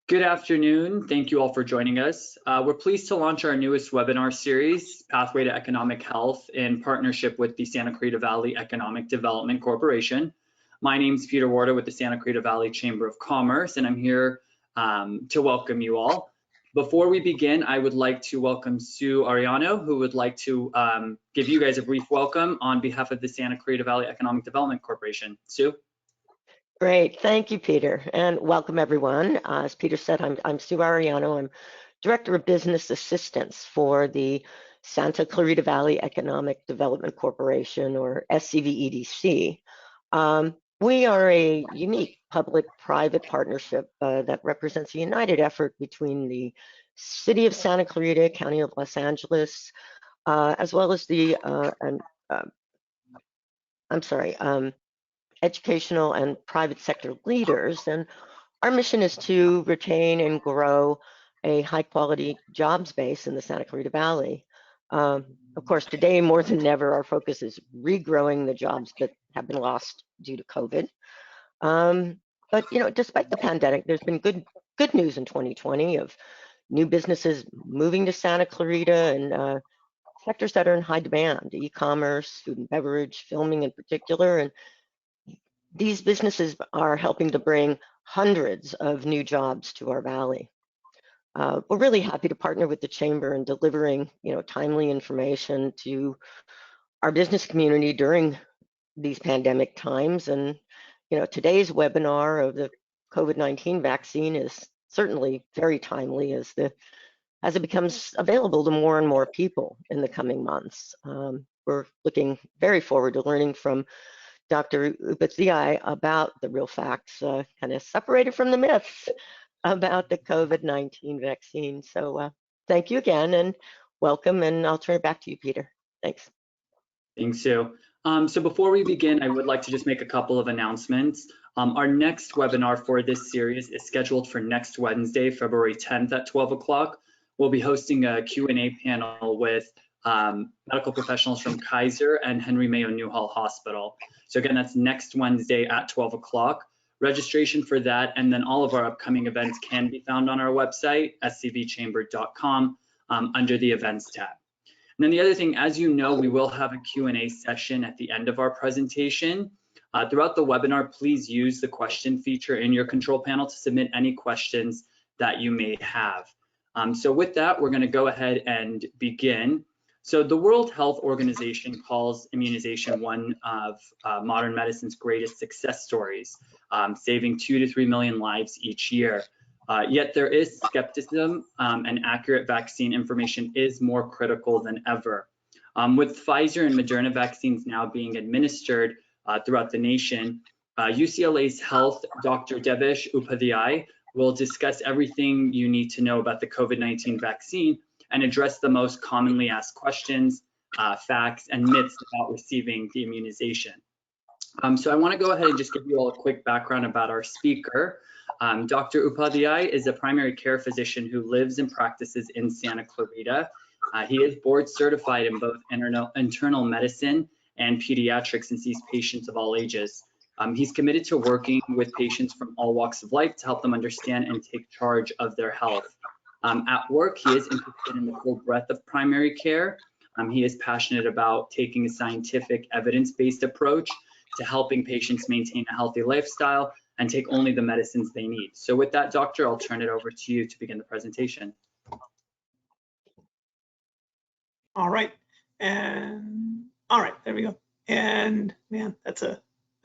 Good afternoon. Thank you all for joining us. We're pleased to launch our newest webinar series, Pathway to Economic Health, in partnership with the Santa Clarita Valley Economic Development Corporation. My name is Peter Warda with the Santa Clarita Valley Chamber of Commerce, and I'm here to welcome you all. Before we begin, I would like to welcome Sue Ariano, who would like to give you guys a brief welcome on behalf of the Santa Clarita Valley Economic Development Corporation. Sue? Great, thank you, Peter, and welcome everyone. As Peter said, I'm Sue Ariano. I'm Director of Business Assistance for the Santa Clarita Valley Economic Development Corporation, or SCVEDC. We are a unique public-private partnership that represents a united effort between the City of Santa Clarita, County of Los Angeles, as well as the educational and private sector leaders. And our mission is to retain and grow a high quality jobs base in the Santa Clarita Valley. Of course, today more than ever, our focus is regrowing the jobs that have been lost due to COVID. But despite the pandemic, there's been good news in 2020 of new businesses moving to Santa Clarita and sectors that are in high demand, e-commerce, food and beverage, filming in particular. And these businesses are helping to bring hundreds of new jobs to our valley. We're really happy to partner with the Chamber in delivering, timely information to our business community during these pandemic times. And, today's webinar of the COVID-19 vaccine is certainly very timely as it becomes available to more and more people in the coming months. We're looking very forward to learning from Dr. Upadhya about the real facts, kind of separated from the myths about the COVID-19 vaccine. So thank you again and welcome, and I'll turn it back to you, Peter. Thanks. Thanks, Sue. So before we begin, I would like to just make a couple of announcements. Our next webinar for this series is scheduled for next Wednesday, February 10th at 12 o'clock. We'll be hosting a Q&A panel with medical professionals from Kaiser and Henry Mayo Newhall Hospital. So again, that's next Wednesday at 12 o'clock. Registration for that and then all of our upcoming events can be found on our website, scvchamber.com, under the events tab. And then the other thing, as you know, we will have a Q&A session at the end of our presentation. Throughout the webinar, please use the question feature in your control panel to submit any questions that you may have. So with that, we're going to go ahead and begin. So the World Health Organization calls immunization one of modern medicine's greatest success stories, saving 2 to 3 million lives each year. Yet there is skepticism and accurate vaccine information is more critical than ever. With Pfizer and Moderna vaccines now being administered throughout the nation, UCLA's Health Dr. Devesh Upadhya will discuss everything you need to know about the COVID-19 vaccine and address the most commonly asked questions, facts, and myths about receiving the immunization. So I want to go ahead and just give you all a quick background about our speaker. Dr. Upadhya is a primary care physician who lives and practices in Santa Clarita. He is board certified in both internal medicine and pediatrics and sees patients of all ages. He's committed to working with patients from all walks of life to help them understand and take charge of their health. At work, he is interested in the full breadth of primary care. He is passionate about taking a scientific, evidence-based approach to helping patients maintain a healthy lifestyle and take only the medicines they need. So with that, Doctor, I'll turn it over to you to begin the presentation. All right, there we go. And man, I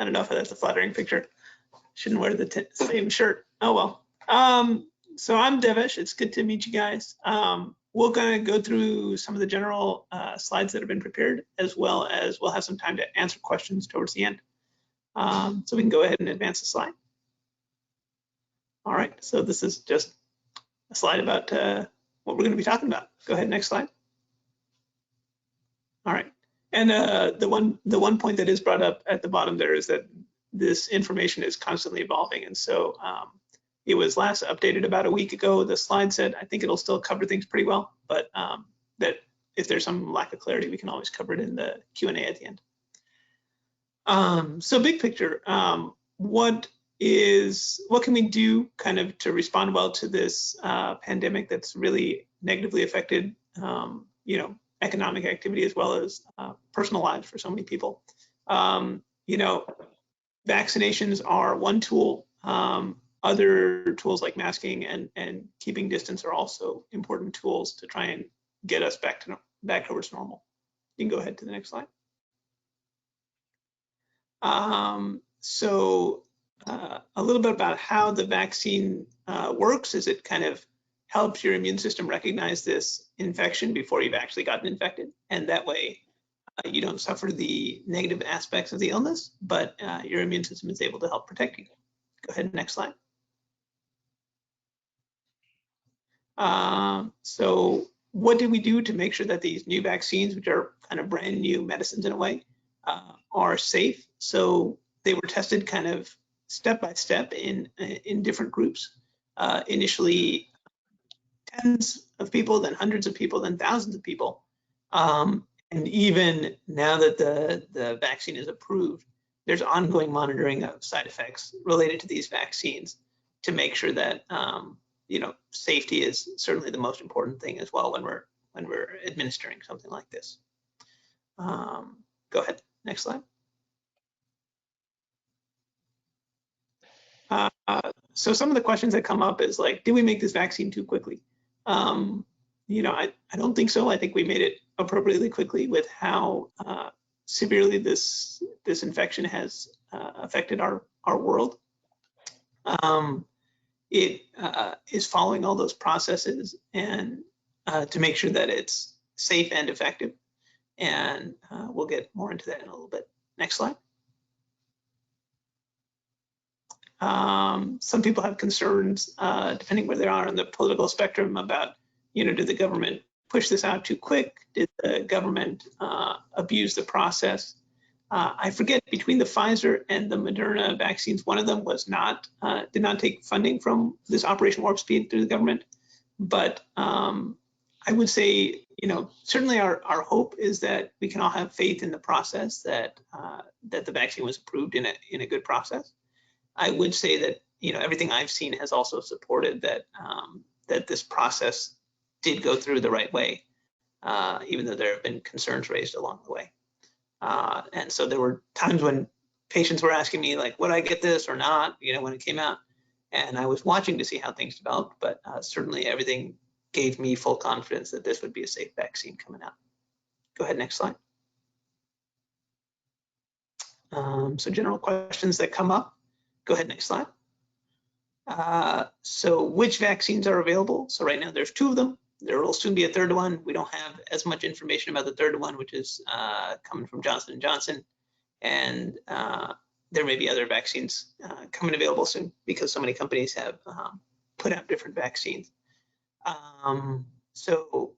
don't know if that's a flattering picture. Shouldn't wear the same shirt. Oh well. So I'm Devesh. It's good to meet you guys. We're going to go through some of the general slides that have been prepared, as well as we'll have some time to answer questions towards the end. So we can go ahead and advance the slide. All right, so this is just a slide about what we're going to be talking about. Go ahead, next slide. All right, and the one point that is brought up at the bottom there is that this information is constantly evolving, and so it was last updated about a week ago. The slide said, I think it'll still cover things pretty well, but that if there's some lack of clarity, we can always cover it in the Q&A at the end. So big picture, what is what can we do kind of to respond well to this pandemic that's really negatively affected, you know, economic activity as well as personal lives for so many people. You know, vaccinations are one tool. Other tools like masking and keeping distance are also important tools to try and get us back towards normal. You can go ahead to the next slide. So a little bit about how the vaccine works is it kind of helps your immune system recognize this infection before you've actually gotten infected. And that way you don't suffer the negative aspects of the illness, but your immune system is able to help protect you. Go ahead, next slide. So what did we do to make sure that these new vaccines, which are kind of brand new medicines in a way, are safe? So they were tested kind of step by step in different groups. Initially, tens of people, then hundreds of people, then thousands of people. And even now that the vaccine is approved, there's ongoing monitoring of side effects related to these vaccines to make sure that you know, safety is certainly the most important thing as well when we're administering something like this. Go ahead, next slide. So some of the questions that come up is like, did we make this vaccine too quickly? You know, I don't think so. I think we made it appropriately quickly with how severely this infection has affected our world. It is following all those processes and to make sure that it's safe and effective. And we'll get more into that in a little bit. Next slide. Some people have concerns, depending where they are on the political spectrum, about, you know, did the government push this out too quick? Did the government abuse the process? I forget, between the Pfizer and the Moderna vaccines, one of them was did not take funding from this Operation Warp Speed through the government. But I would say, you know, certainly our hope is that we can all have faith in the process, that that the vaccine was approved in a good process. I would say that, you know, everything I've seen has also supported that that this process did go through the right way, even though there have been concerns raised along the way. And so there were times when patients were asking me, like, would I get this or not, you know, when it came out. And I was watching to see how things developed, but certainly everything gave me full confidence that this would be a safe vaccine coming out. Go ahead, next slide. So general questions that come up. Go ahead, next slide. So which vaccines are available? So right now there's 2 of them. There will soon be a 3rd one. We don't have as much information about the 3rd one, which is coming from Johnson & Johnson. And there may be other vaccines coming available soon because so many companies have put out different vaccines. So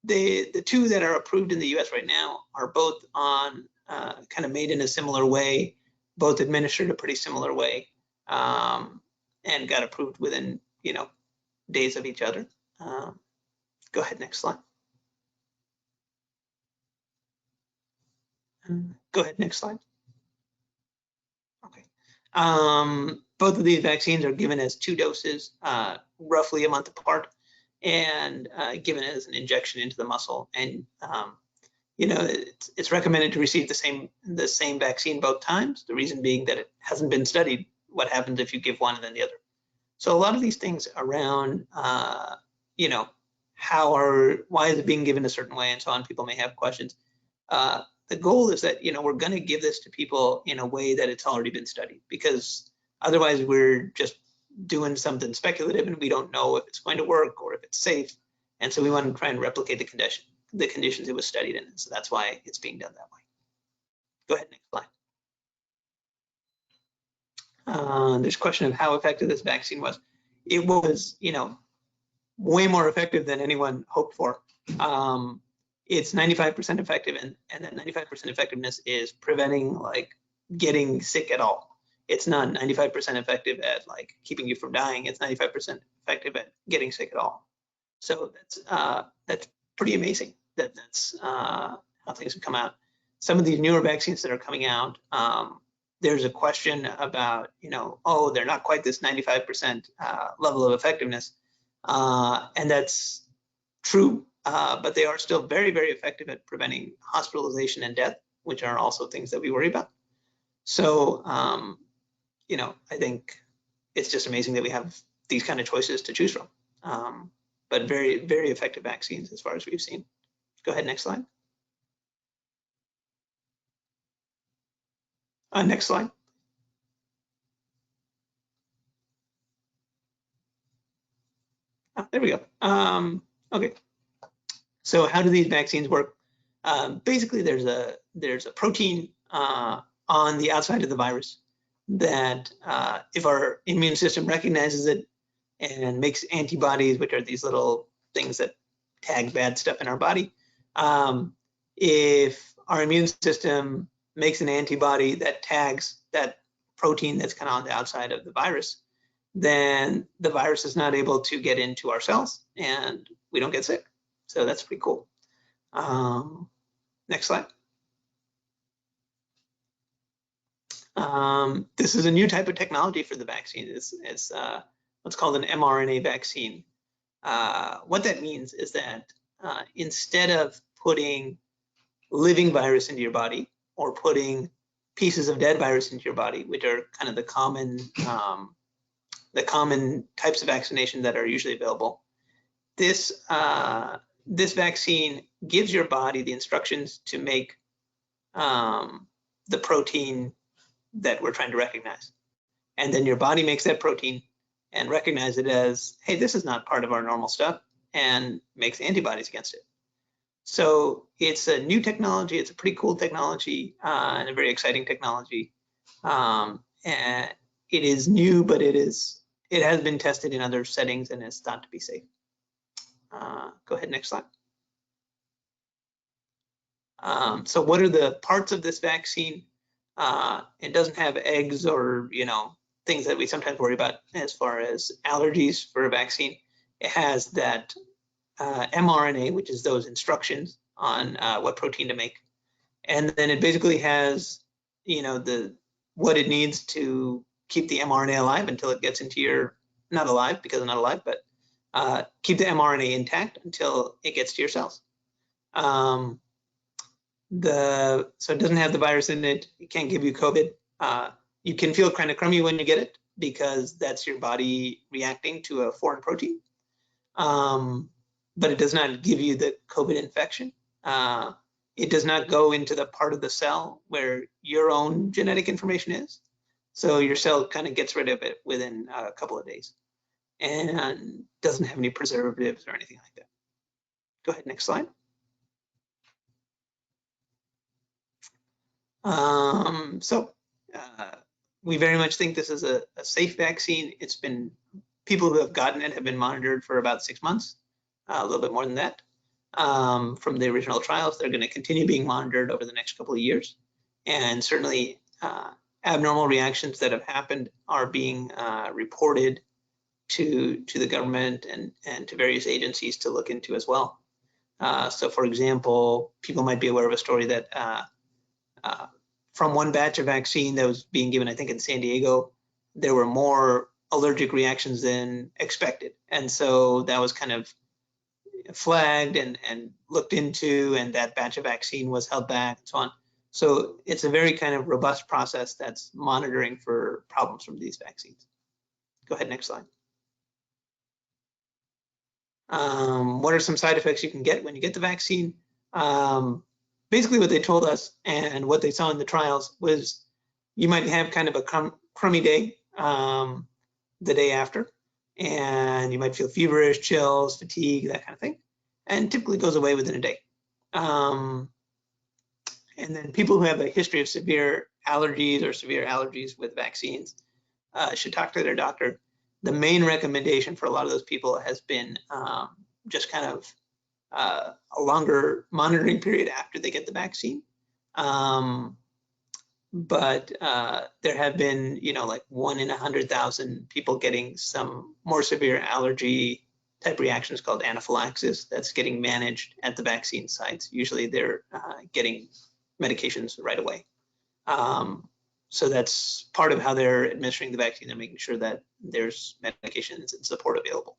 the 2 that are approved in the US right now are both on kind of made in a similar way, both administered a pretty similar way, and got approved within, you know, days of each other. Go ahead, next slide. Go ahead, next slide. Okay. Both of these vaccines are given as 2 doses, roughly a month apart, and given as an injection into the muscle. And you know, it's recommended to receive the same vaccine both times. The reason being that it hasn't been studied what happens if you give one and then the other. So a lot of these things around, you know, why is it being given a certain way and so on, people may have questions. The goal is that, you know, we're going to give this to people in a way that it's already been studied, because otherwise we're just doing something speculative and we don't know if it's going to work or if it's safe. And so we want to try and replicate the conditions it was studied in. So that's why it's being done that way. Go ahead, next slide. There's a question of how effective this vaccine was. It was, you know, way more effective than anyone hoped for. It's 95% effective, and that 95% effectiveness is preventing like getting sick at all. It's not 95% effective at like keeping you from dying. It's 95% effective at getting sick at all. So that's pretty amazing that that's how things have come out. Some of these newer vaccines that are coming out, there's a question about, oh, they're not quite this 95% level of effectiveness. And that's true, but they are still very, very effective at preventing hospitalization and death, which are also things that we worry about. So, I think it's just amazing that we have these kind of choices to choose from. But very, very effective vaccines as far as we've seen. Go ahead, next slide. Next slide. There we go. Okay. So how do these vaccines work? Basically, there's a protein on the outside of the virus that if our immune system recognizes it and makes antibodies, which are these little things that tag bad stuff in our body, if our immune system makes an antibody that tags that protein that's kind of on the outside of the virus, then the virus is not able to get into our cells and we don't get sick. So that's pretty cool. Next slide. This is a new type of technology for the vaccine. It's what's called an mRNA vaccine. What that means is that instead of putting living virus into your body or putting pieces of dead virus into your body, which are kind of the common types of vaccination that are usually available, this vaccine gives your body the instructions to make the protein that we're trying to recognize. And then your body makes that protein and recognizes it as, hey, this is not part of our normal stuff, and makes antibodies against it. So it's a new technology. It's a pretty cool technology and a very exciting technology. And it is new, but it has been tested in other settings and is thought to be safe. Go ahead, next slide. So what are the parts of this vaccine? It doesn't have eggs or things that we sometimes worry about as far as allergies for a vaccine. It has that mRNA, which is those instructions on what protein to make, and then it basically has what it needs to keep the mRNA alive until it gets into your, not alive because it's not alive, but keep the mRNA intact until it gets to your cells. So it doesn't have the virus in it. It can't give you COVID. You can feel kind of crummy when you get it because that's your body reacting to a foreign protein. But it does not give you the COVID infection. It does not go into the part of the cell where your own genetic information is. So your cell kind of gets rid of it within a couple of days and doesn't have any preservatives or anything like that. Go ahead, next slide. We very much think this is a safe vaccine. It's been, people who have gotten it have been monitored for about 6 months, a little bit more than that. From the original trials, they're going to continue being monitored over the next couple of years. And certainly abnormal reactions that have happened are being reported to the government and to various agencies to look into as well. So for example, people might be aware of a story that from one batch of vaccine that was being given, I think in San Diego, there were more allergic reactions than expected. And so that was kind of flagged and looked into, and that batch of vaccine was held back and so on. So it's a very kind of robust process that's monitoring for problems from these vaccines. Go ahead, next slide. What are some side effects you can get when you get the vaccine? Basically what they told us and what they saw in the trials was you might have kind of a crummy day the day after, and you might feel feverish, chills, fatigue, that kind of thing, and typically goes away within a day. And then people who have a history of severe allergies with vaccines should talk to their doctor. The main recommendation for a lot of those people has been just kind of a longer monitoring period after they get the vaccine. But there have been, like 1 in 100,000 people getting some more severe allergy type reactions called anaphylaxis that's getting managed at the vaccine sites. Usually they're getting medications right away. So that's part of how they're administering the vaccine. They're making sure that there's medications and support available.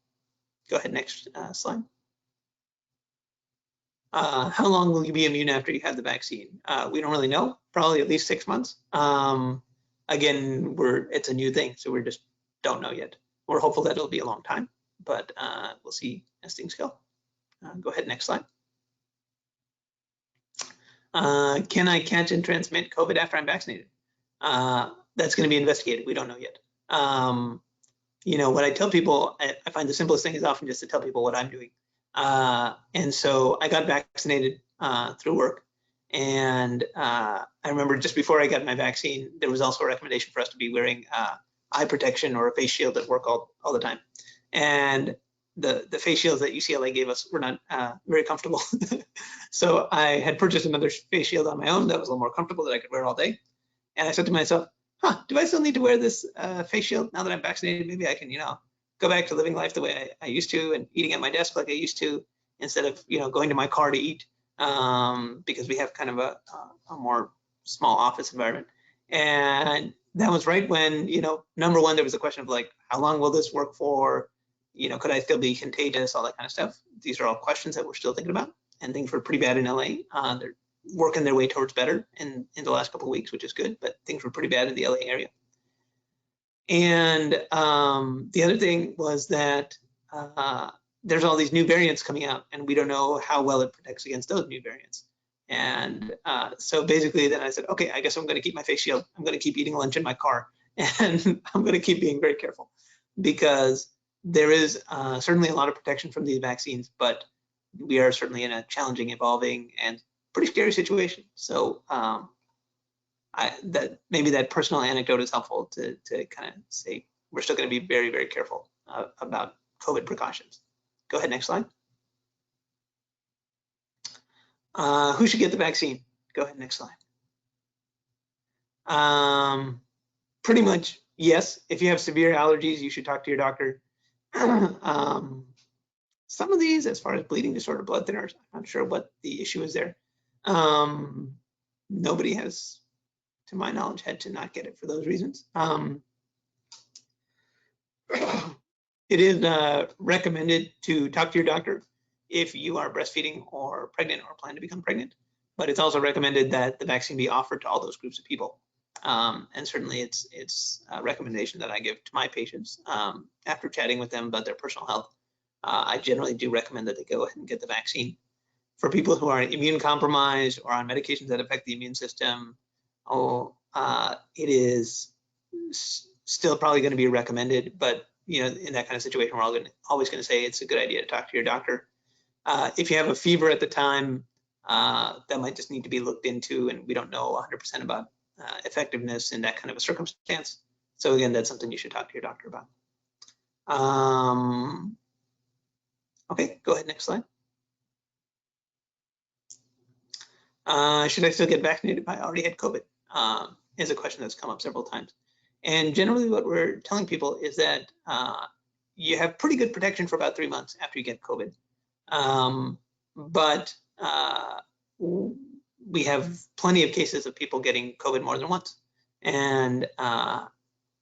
Go ahead, next slide. How long will you be immune after you have the vaccine? We don't really know, probably at least 6 months. Again, it's a new thing, so we just don't know yet. We're hopeful that it'll be a long time, but we'll see as things go. Go ahead, next slide. Can I catch and transmit COVID after I'm vaccinated? That's going to be investigated. We don't know yet. What I tell people, I find the simplest thing is often just to tell people what I'm doing. And so I got vaccinated through work. And I remember just before I got my vaccine, there was also a recommendation for us to be wearing eye protection or a face shield at work all the time. And the face shields that UCLA gave us were not very comfortable. So I had purchased another face shield on my own that was a little more comfortable that I could wear all day. And I said to myself, do I still need to wear this face shield now that I'm vaccinated? Maybe I can, go back to living life the way I used to and eating at my desk like I used to instead of, going to my car to eat because we have kind of a more small office environment. And that was right when, number one, there was a question of like, how long will this work for? Could I still be contagious? All that kind of stuff. These are all questions that we're still thinking about, and things were pretty bad in LA. They're working their way towards better in the last couple of weeks, which is good, but things were pretty bad in the LA area. And the other thing was that there's all these new variants coming out, and we don't know how well it protects against those new variants. And so basically then I said, okay, I guess I'm going to keep my face shield. I'm going to keep eating lunch in my car, and I'm going to keep being very careful because there is certainly a lot of protection from these vaccines, but we are certainly in a challenging, evolving, and pretty scary situation. So maybe that personal anecdote is helpful to kind of say we're still going to be very, very careful about COVID precautions. Go ahead, next slide. Who should get the vaccine? Go ahead, next slide. Pretty much, yes. If you have severe allergies, you should talk to your doctor. Some of these, as far as bleeding disorder, blood thinners, I'm not sure what the issue is there. Nobody has, to my knowledge, had to not get it for those reasons. It is recommended to talk to your doctor if you are breastfeeding or pregnant or plan to become pregnant, but it's also recommended that the vaccine be offered to all those groups of people. And certainly it's a recommendation that I give to my patients after chatting with them about their personal health. I generally do recommend that they go ahead and get the vaccine. For people who are immune compromised or on medications that affect the immune system, it is still probably going to be recommended, but in that kind of situation, we're always going to say it's a good idea to talk to your doctor. If you have a fever at the time, that might just need to be looked into, and we don't know 100% about effectiveness in that kind of a circumstance. So again, that's something you should talk to your doctor about. Okay, go ahead, next slide. Should I still get vaccinated if I already had COVID? Is a question that's come up several times. And generally what we're telling people is that you have pretty good protection for about 3 months after you get COVID. But we have plenty of cases of people getting COVID more than once. And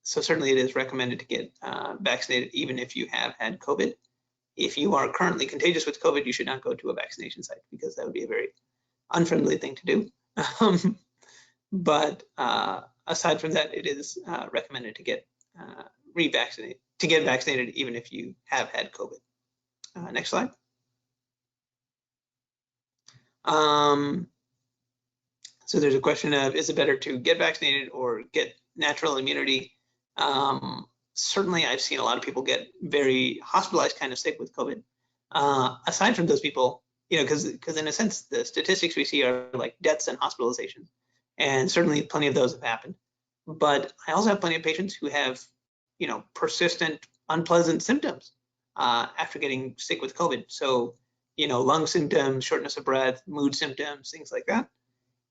so certainly it is recommended to get vaccinated even if you have had COVID. If you are currently contagious with COVID, you should not go to a vaccination site because that would be a very unfriendly thing to do. But aside from that, it is recommended to get vaccinated even if you have had COVID. Next slide. So there's a question of, is it better to get vaccinated or get natural immunity? Certainly, I've seen a lot of people get very hospitalized kind of sick with COVID. Aside from those people, because in a sense, the statistics we see are like deaths and hospitalizations. And certainly plenty of those have happened. But I also have plenty of patients who have, persistent, unpleasant symptoms after getting sick with COVID. So, lung symptoms, shortness of breath, mood symptoms, things like that.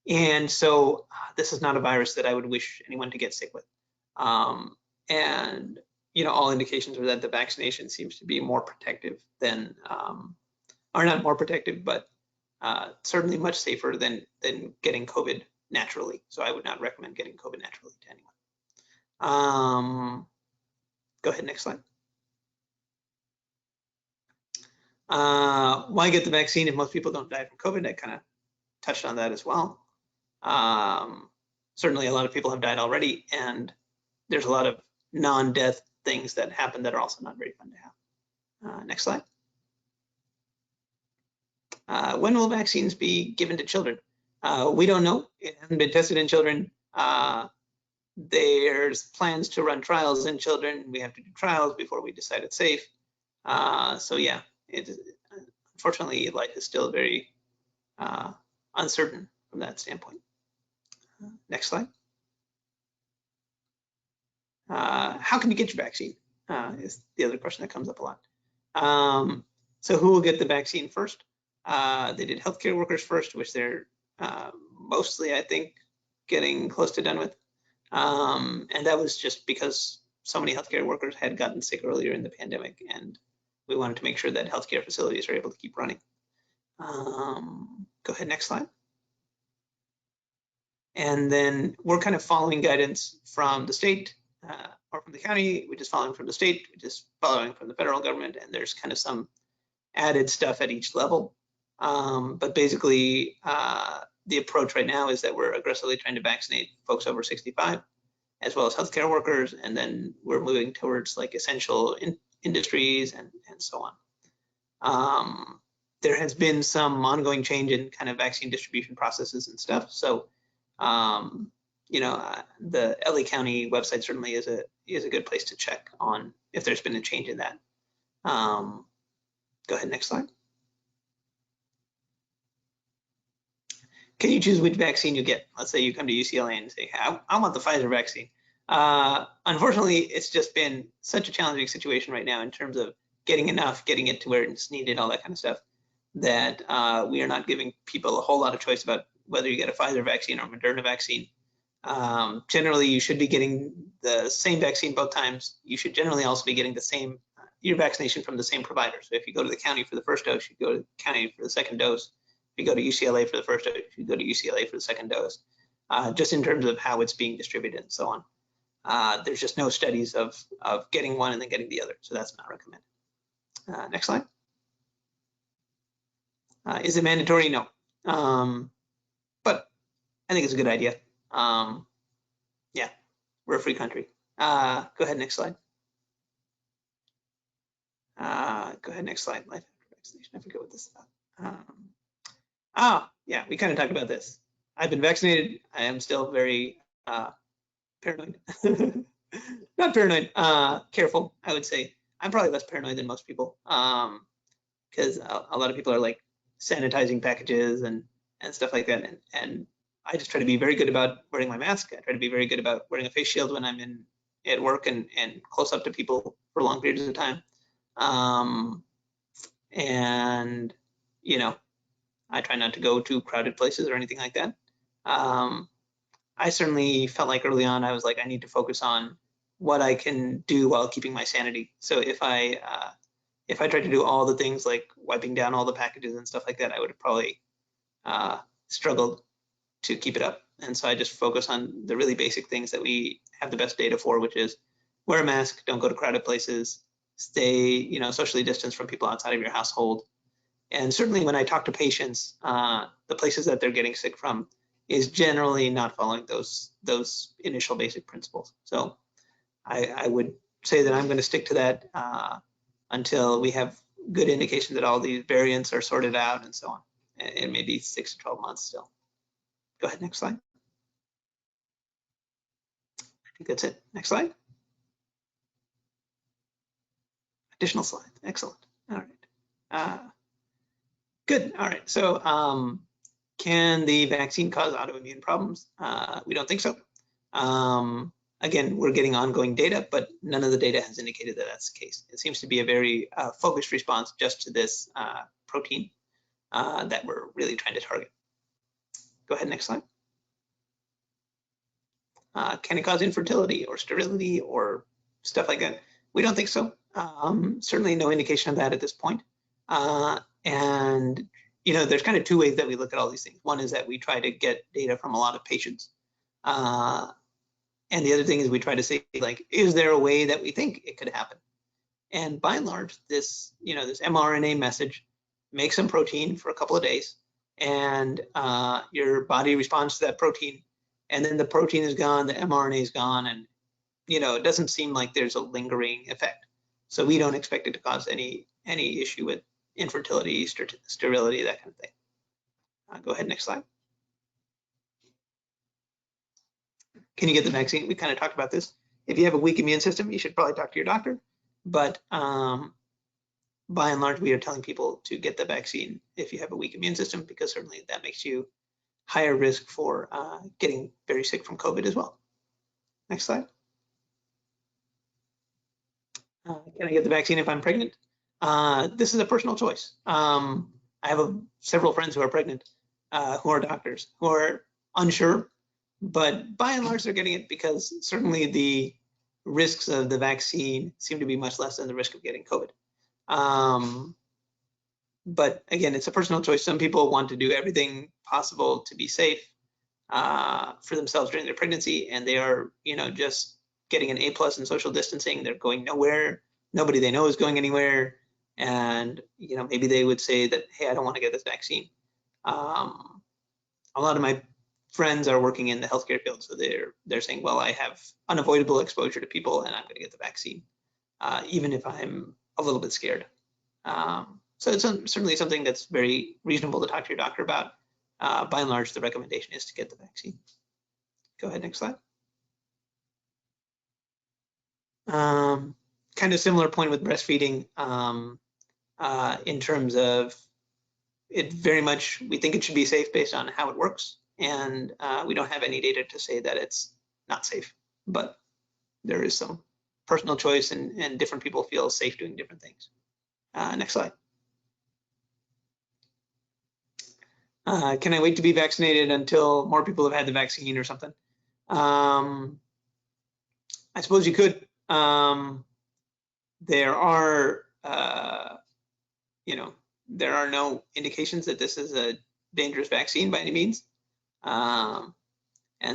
And so this is not a virus that I would wish anyone to get sick with. And, all indications are that the vaccination seems to be more protective than, or not more protective, but certainly much safer than getting COVID naturally. So I would not recommend getting COVID naturally to anyone. Go ahead, next slide. Why get the vaccine if most people don't die from COVID? I kind of touched on that as well. Certainly a lot of people have died already, and there's a lot of non-death things that happen that are also not very fun to have. Next slide. When will vaccines be given to children? We don't know. It hasn't been tested in children. There's plans to run trials in children. We have to do trials before we decide it's safe. So yeah, unfortunately, life is still very uncertain from that standpoint. Next slide. How can you get your vaccine? Is the other question that comes up a lot. So who will get the vaccine first? They did healthcare workers first, which they're mostly, I think, getting close to done with. And that was just because so many healthcare workers had gotten sick earlier in the pandemic, and we wanted to make sure that healthcare facilities are able to keep running. Go ahead, next slide. And then we're kind of following guidance from the state or from the county, which is following from the state, which is following from the federal government, and there's kind of some added stuff at each level. But basically, the approach right now is that we're aggressively trying to vaccinate folks over 65, as well as healthcare workers, and then we're moving towards like essential industries and so on. There has been some ongoing change in kind of vaccine distribution processes and stuff. So, you know, the LA County website certainly is a good place to check on if there's been a change in that. Go ahead, next slide. Can you choose which vaccine you get? Let's say you come to UCLA and say, I want the Pfizer vaccine. Unfortunately, it's just been such a challenging situation right now in terms of getting enough, getting it to where it's needed, all that kind of stuff, that we are not giving people a whole lot of choice about whether you get a Pfizer vaccine or Moderna vaccine. Generally, you should be getting the same vaccine both times. You should generally also be getting the same, your vaccination from the same provider. So if you go to the county for the first dose, you go to the county for the second dose. If you go to UCLA for the first dose, you go to UCLA for the second dose, just in terms of how it's being distributed and so on. There's just no studies of getting one and then getting the other, so that's not recommended. Next slide. Is it mandatory? No, but I think it's a good idea. Yeah, we're a free country. Go ahead, next slide. Go ahead, next slide. Life after vaccination. I forget what this is about. Yeah, we kind of talked about this. I've been vaccinated. I am still very paranoid. Not paranoid, careful, I would say. I'm probably less paranoid than most people because a lot of people are like sanitizing packages and stuff like that. And I just try to be very good about wearing my mask. I try to be very good about wearing a face shield when I'm at work and close up to people for long periods of time. And, you know, I try not to go to crowded places or anything like that. I certainly felt like early on, I was like, I need to focus on what I can do while keeping my sanity. So if I tried to do all the things like wiping down all the packages and stuff like that, I would have probably struggled to keep it up. And so I just focus on the really basic things that we have the best data for, which is wear a mask, don't go to crowded places, stay, you know, socially distanced from people outside of your household. And certainly when I talk to patients, the places that they're getting sick from is generally not following those initial basic principles. So I would say that I'm going to stick to that until we have good indication that all these variants are sorted out and so on. It may be 6 to 12 months still. Go ahead, next slide. I think that's it. Next slide. Additional slide. Excellent. All right. Good. All right. So can the vaccine cause autoimmune problems? We don't think so. Again, we're getting ongoing data, but none of the data has indicated that that's the case. It seems to be a very focused response just to this protein that we're really trying to target. Go ahead, next slide. Can it cause infertility or sterility or stuff like that? We don't think so. Certainly no indication of that at this point. And there's kind of two ways that we look at all these things. One is that we try to get data from a lot of patients. And the other thing is we try to say, like, is there a way that we think it could happen? And by and large, this mRNA message makes some protein for a couple of days, and your body responds to that protein, and then the protein is gone, the mRNA is gone, and it doesn't seem like there's a lingering effect. So we don't expect it to cause any issue with infertility, sterility, that kind of thing. Go ahead, next slide. Can you get the vaccine? We kind of talked about this. If you have a weak immune system, you should probably talk to your doctor. But by and large, we are telling people to get the vaccine if you have a weak immune system, because certainly that makes you higher risk for getting very sick from COVID as well. Next slide. Can I get the vaccine if I'm pregnant? This is a personal choice. I have several friends who are pregnant, who are doctors, who are unsure, but by and large, they're getting it because certainly the risks of the vaccine seem to be much less than the risk of getting COVID. But again, it's a personal choice. Some people want to do everything possible to be safe for themselves during their pregnancy, and they are, just getting an A+ in social distancing. They're going nowhere. Nobody they know is going anywhere. And, maybe they would say that, hey, I don't want to get this vaccine. A lot of my friends are working in the healthcare field, so they're saying, well, I have unavoidable exposure to people, and I'm going to get the vaccine, even if I'm a little bit scared. So it's certainly something that's very reasonable to talk to your doctor about. By and large, the recommendation is to get the vaccine. Go ahead, next slide. Kind of similar point with breastfeeding in terms of it very much, we think it should be safe based on how it works. And we don't have any data to say that it's not safe, but there is some personal choice, and different people feel safe doing different things. Next slide. Can I wait to be vaccinated until more people have had the vaccine or something? I suppose you could. There are, there are no indications that this is a dangerous vaccine by any means. And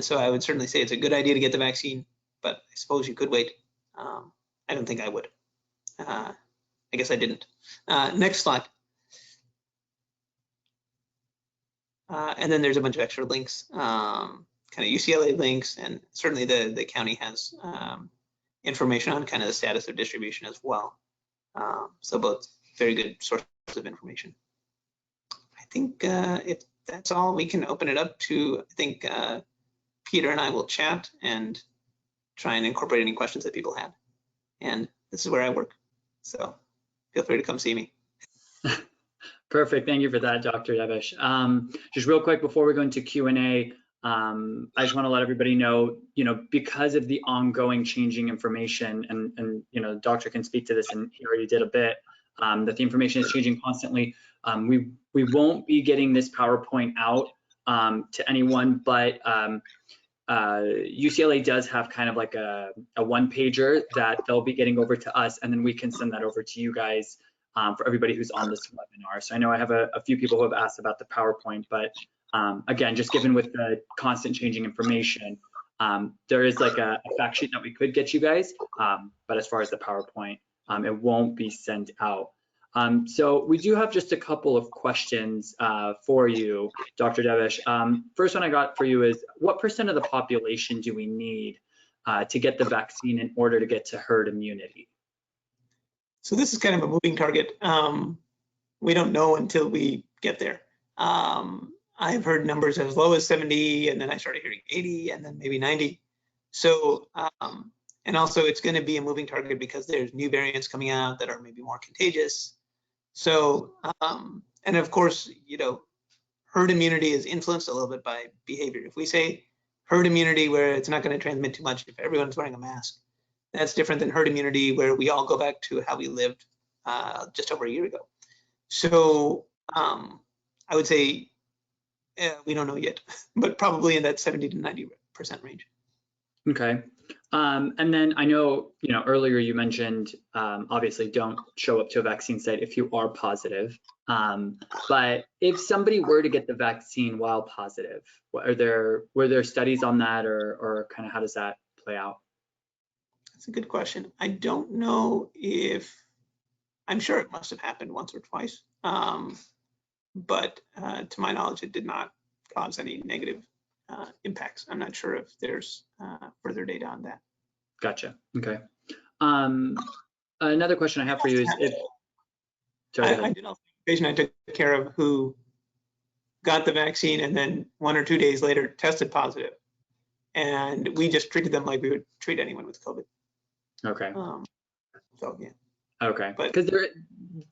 so I would certainly say it's a good idea to get the vaccine, but I suppose you could wait. I don't think I would. I guess I didn't. Next slide. And then there's a bunch of extra links, kind of UCLA links, and certainly the county has information on kind of the status of distribution as well. So both very good sources of information. I think if that's all, we can open it up to, I think Peter and I will chat and try and incorporate any questions that people had. And this is where I work, so feel free to come see me. Perfect. Thank you for that, Dr. Devesh. Just real quick before we go into Q&A, I just want to let everybody know, because of the ongoing changing information, and the doctor can speak to this, and he already did a bit, that the information is changing constantly. We won't be getting this PowerPoint out to anyone, but UCLA does have kind of like a one-pager that they'll be getting over to us, and then we can send that over to you guys for everybody who's on this webinar. So I know I have a few people who have asked about the PowerPoint, but again, just given with the constant changing information, there is like a fact sheet that we could get you guys, but as far as the PowerPoint, it won't be sent out. So we do have just a couple of questions for you, Dr. Devesh. First one I got for you is, what % of the population do we need to get the vaccine in order to get to herd immunity? So this is kind of a moving target. We don't know until we get there. I've heard numbers as low as 70, and then I started hearing 80, and then maybe 90. So, and also it's going to be a moving target because there's new variants coming out that are maybe more contagious. So, and of course, herd immunity is influenced a little bit by behavior. If we say herd immunity where it's not going to transmit too much if everyone's wearing a mask, that's different than herd immunity where we all go back to how we lived just over a year ago. So I would say we don't know yet, but probably in that 70 to 90% range. Okay. And then I know, earlier you mentioned, obviously don't show up to a vaccine site if you are positive. But if somebody were to get the vaccine while positive, were there studies on that, or kind of how does that play out? That's a good question. I don't know if, I'm sure it must have happened once or twice, but to my knowledge, it did not cause any negative impacts. I'm not sure if there's further data on that. Gotcha. Okay. Another question I have for you is if, sorry, I did also have a patient I took care of who got the vaccine and then 1 or 2 days later tested positive. And we just treated them like we would treat anyone with COVID. Okay. So yeah. Okay. But because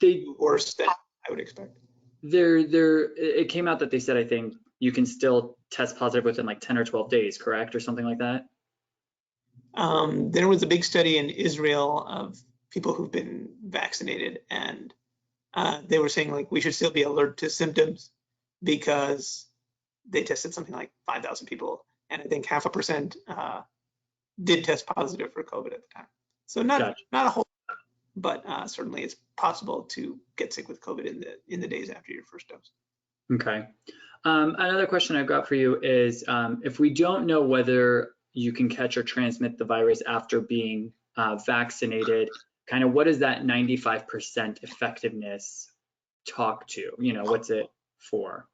they worse than I would expect. It came out that they said, I think you can still test positive within like 10 or 12 days, correct? Or something like that? There was a big study in Israel of people who've been vaccinated, and they were saying like we should still be alert to symptoms because they tested something like 5,000 people, and I think 0.5% did test positive for COVID at the time. So not a whole lot, but certainly it's possible to get sick with COVID in the days after your first dose. Okay. Another question I've got for you is if we don't know whether you can catch or transmit the virus after being vaccinated, kind of what does that 95% effectiveness talk to? What's it for?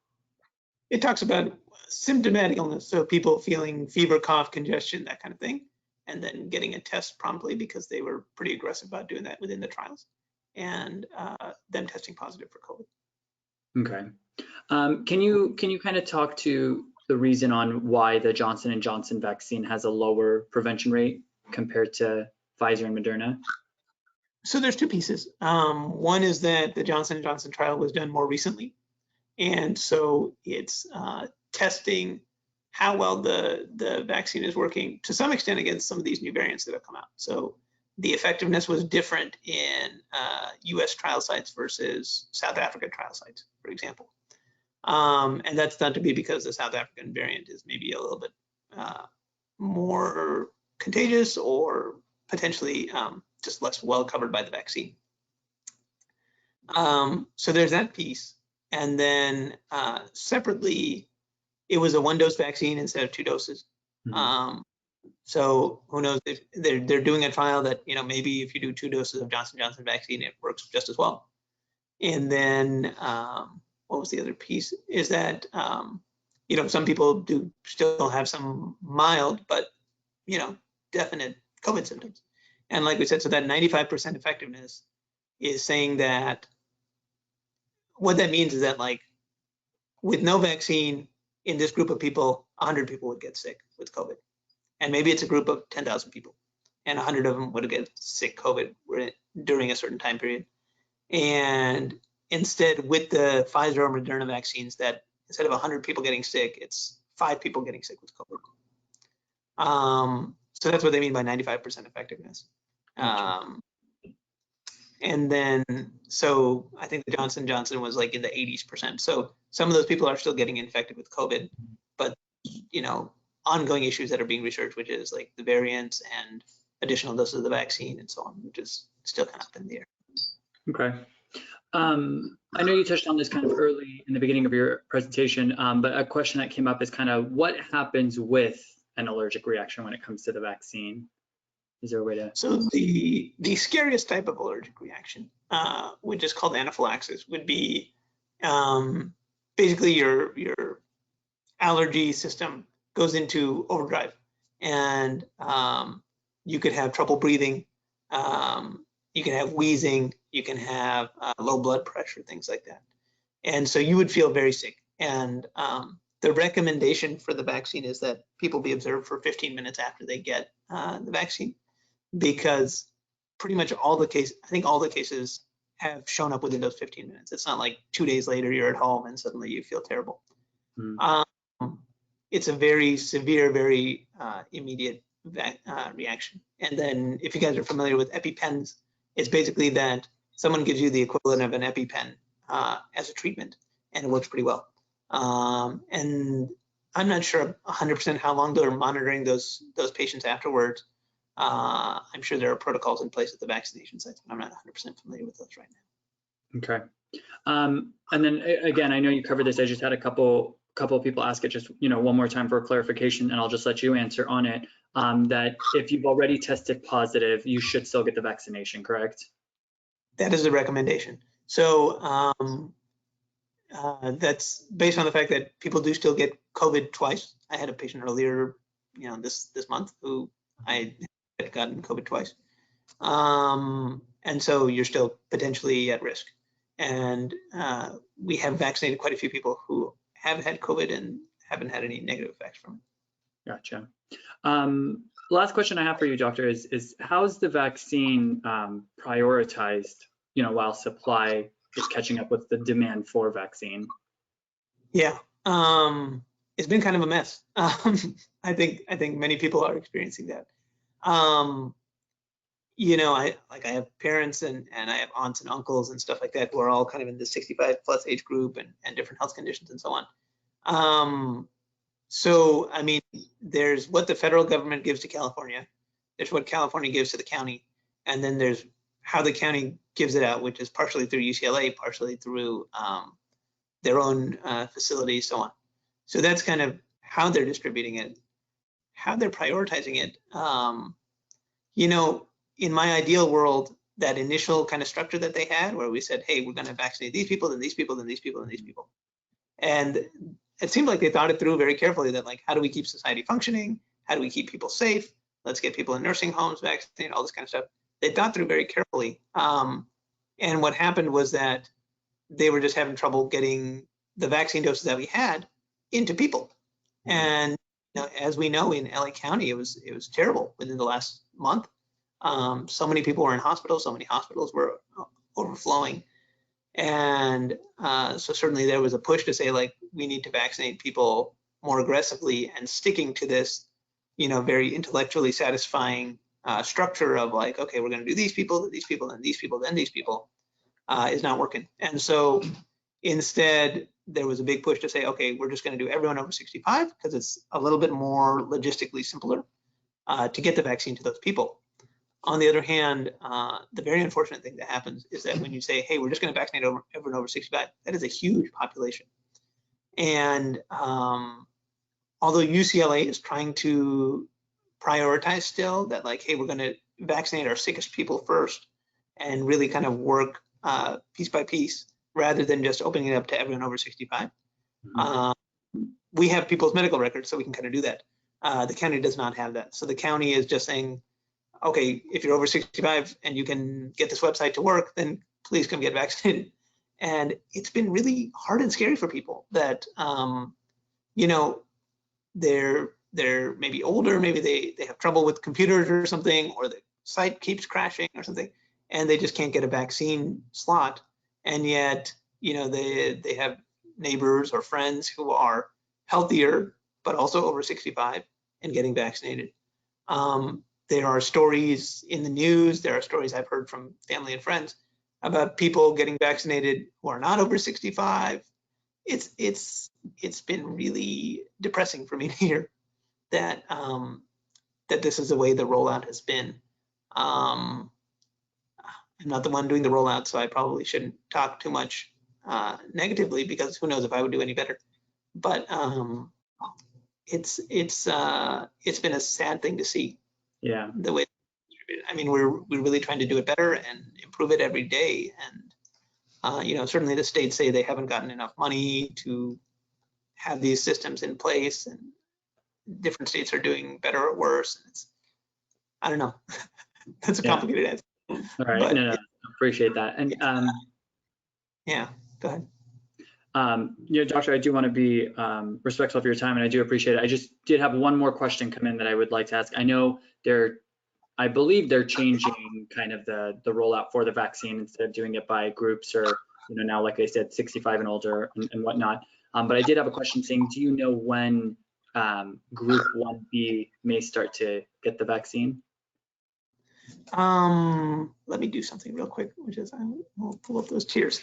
It talks about symptomatic illness, so people feeling fever, cough, congestion, that kind of thing, and then getting a test promptly because they were pretty aggressive about doing that within the trials, and them testing positive for COVID. Okay. Can you kind of talk to the reason on why the Johnson & Johnson vaccine has a lower prevention rate compared to Pfizer and Moderna? So there's two pieces. One is that the Johnson & Johnson trial was done more recently, and so it's testing how well the vaccine is working to some extent against some of these new variants that have come out. So the effectiveness was different in US trial sites versus South African trial sites, for example. And that's thought to be because the South African variant is maybe a little bit more contagious or potentially just less well covered by the vaccine. So there's that piece. And then separately, it was a 1-dose vaccine instead of 2 doses. Mm-hmm. So who knows if they're doing a trial that, maybe if you do 2 doses of Johnson & Johnson vaccine, it works just as well. And then what was the other piece is that, some people do still have some mild, but, definite COVID symptoms. And like we said, so that 95% effectiveness is saying that what that means is that like with no vaccine in this group of people, 100 people would get sick with COVID. And maybe it's a group of 10,000 people and 100 of them would get sick COVID during a certain time period. And instead with the Pfizer or Moderna vaccines, that instead of 100 people getting sick, it's 5 people getting sick with COVID. So that's what they mean by 95% effectiveness. And then, so I think the Johnson & Johnson was like in the 80%. So some of those people are still getting infected with COVID, but, ongoing issues that are being researched, which is like the variants and additional doses of the vaccine and so on, which is still kind of up in the air. Okay. I know you touched on this kind of early in the beginning of your presentation, but a question that came up is kind of what happens with an allergic reaction when it comes to the vaccine? Is there a way to? So the scariest type of allergic reaction, which is called anaphylaxis, would be basically your allergy system goes into overdrive, and you could have trouble breathing, you can have wheezing, you can have low blood pressure, things like that. And so you would feel very sick. And the recommendation for the vaccine is that people be observed for 15 minutes after they get the vaccine, because pretty much all the cases have shown up within those 15 minutes. It's not like 2 days later you're at home and suddenly you feel terrible. It's a very severe, very immediate reaction. And then if you guys are familiar with EpiPens, it's basically that someone gives you the equivalent of an EpiPen as a treatment, and it works pretty well. And I'm not sure 100% how long they're monitoring those patients afterwards, I'm sure there are protocols in place at the vaccination sites, but I'm not 100% familiar with those right now. Okay. And then again, I know you covered this. I just had a couple of people ask it just, one more time for clarification, and I'll just let you answer on it. That if you've already tested positive, you should still get the vaccination, correct? That is the recommendation. So that's based on the fact that people do still get COVID twice. I had a patient earlier, this month who I had gotten COVID twice. And so you're still potentially at risk. And we have vaccinated quite a few people who have had COVID and haven't had any negative effects from it. Gotcha. Last question I have for you, doctor, is how's the vaccine prioritized, while supply is catching up with the demand for vaccine? Yeah, it's been kind of a mess. I think many people are experiencing that. I have parents and I have aunts and uncles and stuff like that who are all kind of in the 65 plus age group and different health conditions and so on. So, I mean, there's what the federal government gives to California, there's what California gives to the county, and then there's how the county gives it out, which is partially through UCLA, partially through their own facilities, so on. So that's kind of how they're distributing it, how they're prioritizing it. In my ideal world, that initial kind of structure that they had where we said, hey, we're going to vaccinate these people, then these people, then these people, then these people. And it seemed like they thought it through very carefully that, like, how do we keep society functioning? How do we keep people safe? Let's get people in nursing homes vaccinated, all this kind of stuff. They thought through very carefully. And what happened was that they were just having trouble getting the vaccine doses that we had into people. And as we know, in LA County, it was terrible within the last month. So many people were in hospitals, so many hospitals were overflowing. And so certainly there was a push to say, like, we need to vaccinate people more aggressively, and sticking to this, very intellectually satisfying structure of like, okay, we're going to do these people, then these people, then these people, then these people is not working. And so instead, there was a big push to say, okay, we're just going to do everyone over 65 because it's a little bit more logistically simpler to get the vaccine to those people. On the other hand, the very unfortunate thing that happens is that when you say, hey, we're just going to vaccinate everyone over 65, that is a huge population. And although UCLA is trying to prioritize still that, like, hey, we're going to vaccinate our sickest people first and really kind of work piece by piece rather than just opening it up to everyone over 65. We have people's medical records, so we can kind of do that. The county does not have that. So the county is just saying, okay, if you're over 65 and you can get this website to work, then please come get vaccinated. And it's been really hard and scary for people that, they're maybe older, maybe they have trouble with computers or something, or the site keeps crashing or something, and they just can't get a vaccine slot. And yet, they have neighbors or friends who are healthier, but also over 65 and getting vaccinated. There are stories in the news, there are stories I've heard from family and friends about people getting vaccinated who are not over 65. It's been really depressing for me to hear that that this is the way the rollout has been. I'm not the one doing the rollout, so I probably shouldn't talk too much negatively, because who knows if I would do any better. But it's been a sad thing to see. Yeah. The way, I mean, we're really trying to do it better and improve it every day. And certainly the states say they haven't gotten enough money to have these systems in place, and different states are doing better or worse. I don't know. That's a complicated answer. All right. But, no, appreciate that. And yeah, go ahead. Doctor, I do want to be respectful of your time, and I do appreciate it. I just did have one more question come in that I would like to ask. I know I believe they're changing kind of the rollout for the vaccine, instead of doing it by groups, or now, like I said, 65 and older and whatnot. But I did have a question saying, do you know when group 1B may start to get the vaccine? Let me do something real quick, which is I'll pull up those tiers.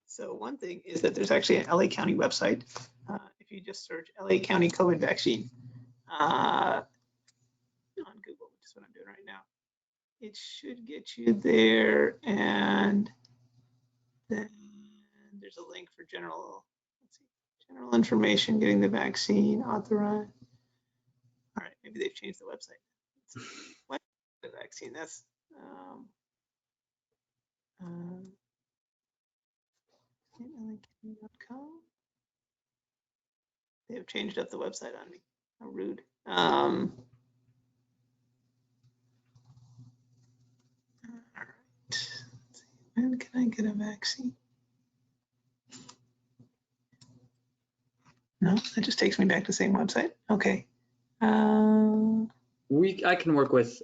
So one thing is that there's actually an LA County website. If you just search LA County COVID vaccine, on Google, which is what I'm doing right now. It should get you there, and then there's a link for general, let's see, general information, getting the vaccine authorized. All right, maybe they've changed the website. What the vaccine? That's they have changed up the website on me. How rude. All right. Let's see. When can I get a vaccine? No, that just takes me back to the same website. Okay. I can work with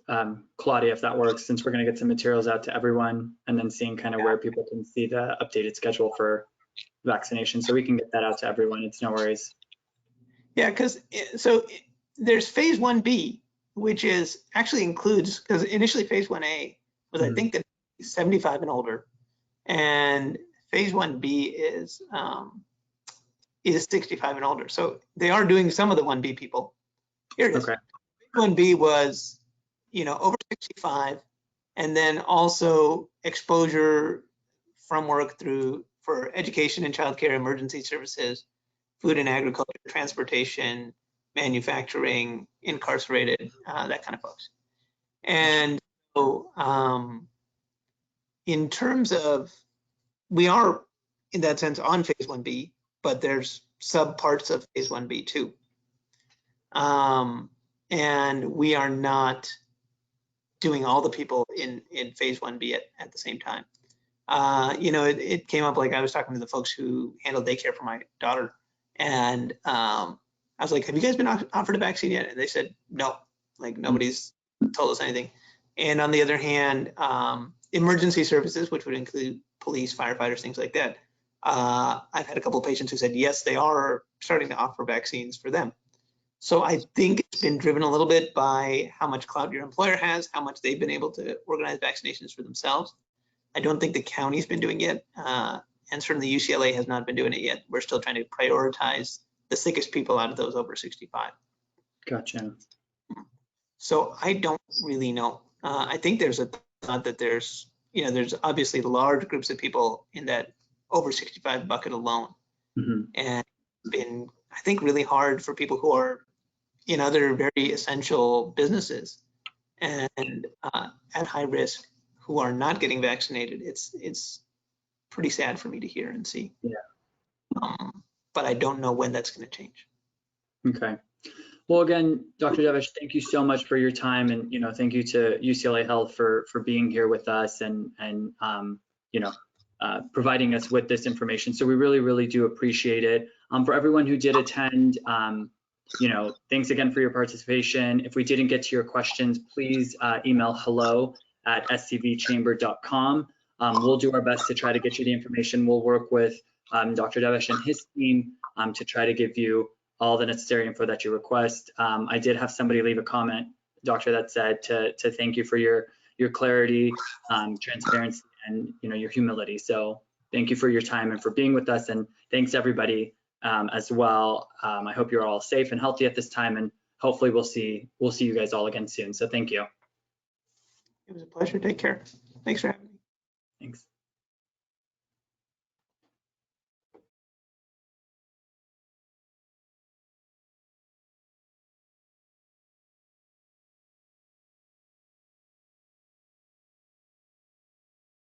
Claudia if that works, since we're going to get some materials out to everyone and then seeing kind of where people can see the updated schedule for vaccination. So we can get that out to everyone. It's no worries. Yeah, because there's phase 1B, which is actually includes, because initially phase 1A was, I think, that 75 and older, and phase 1B is 65 and older. So they are doing some of the 1B people. Here it is. Okay. 1B was, over 65, and then also exposure from work for education and childcare, emergency services, food and agriculture, transportation, manufacturing, incarcerated, that kind of folks. And so in terms of, we are in that sense on phase 1B, but there's subparts of phase 1B too. And we are not doing all the people in phase 1B at the same time. It came up, like I was talking to the folks who handle daycare for my daughter, and I was like, have you guys been offered a vaccine yet? And they said, no, like nobody's told us anything. And on the other hand, emergency services, which would include police, firefighters, things like that. I've had a couple of patients who said, yes, they are starting to offer vaccines for them. So I think it's been driven a little bit by how much clout your employer has, how much they've been able to organize vaccinations for themselves. I don't think the county's been doing it, and certainly UCLA has not been doing it yet. We're still trying to prioritize the sickest people out of those over 65. Gotcha. So I don't really know. I think there's a thought that there's obviously large groups of people in that over 65 bucket alone. And it's been, I think, really hard for people who are in other very essential businesses and at high risk who are not getting vaccinated. It's pretty sad for me to hear and see. Yeah. But I don't know when that's going to change. Okay. Well, again, Dr. Devesh, thank you so much for your time, and thank you to UCLA Health for being here with us and providing us with this information. So we really, really do appreciate it. For everyone who did attend, thanks again for your participation. If we didn't get to your questions, please email hello@scvchamber.com. We'll do our best to try to get you the information. We'll work with Dr. Devesh and his team to try to give you all the necessary info that you request. I did have somebody leave a comment, Doctor, that said to thank you for your clarity, transparency, and your humility. So thank you for your time and for being with us, and thanks everybody as well. I hope you're all safe and healthy at this time, and hopefully we'll see you guys all again soon. So thank you. It was a pleasure. Take care. Thanks for having me. Thanks.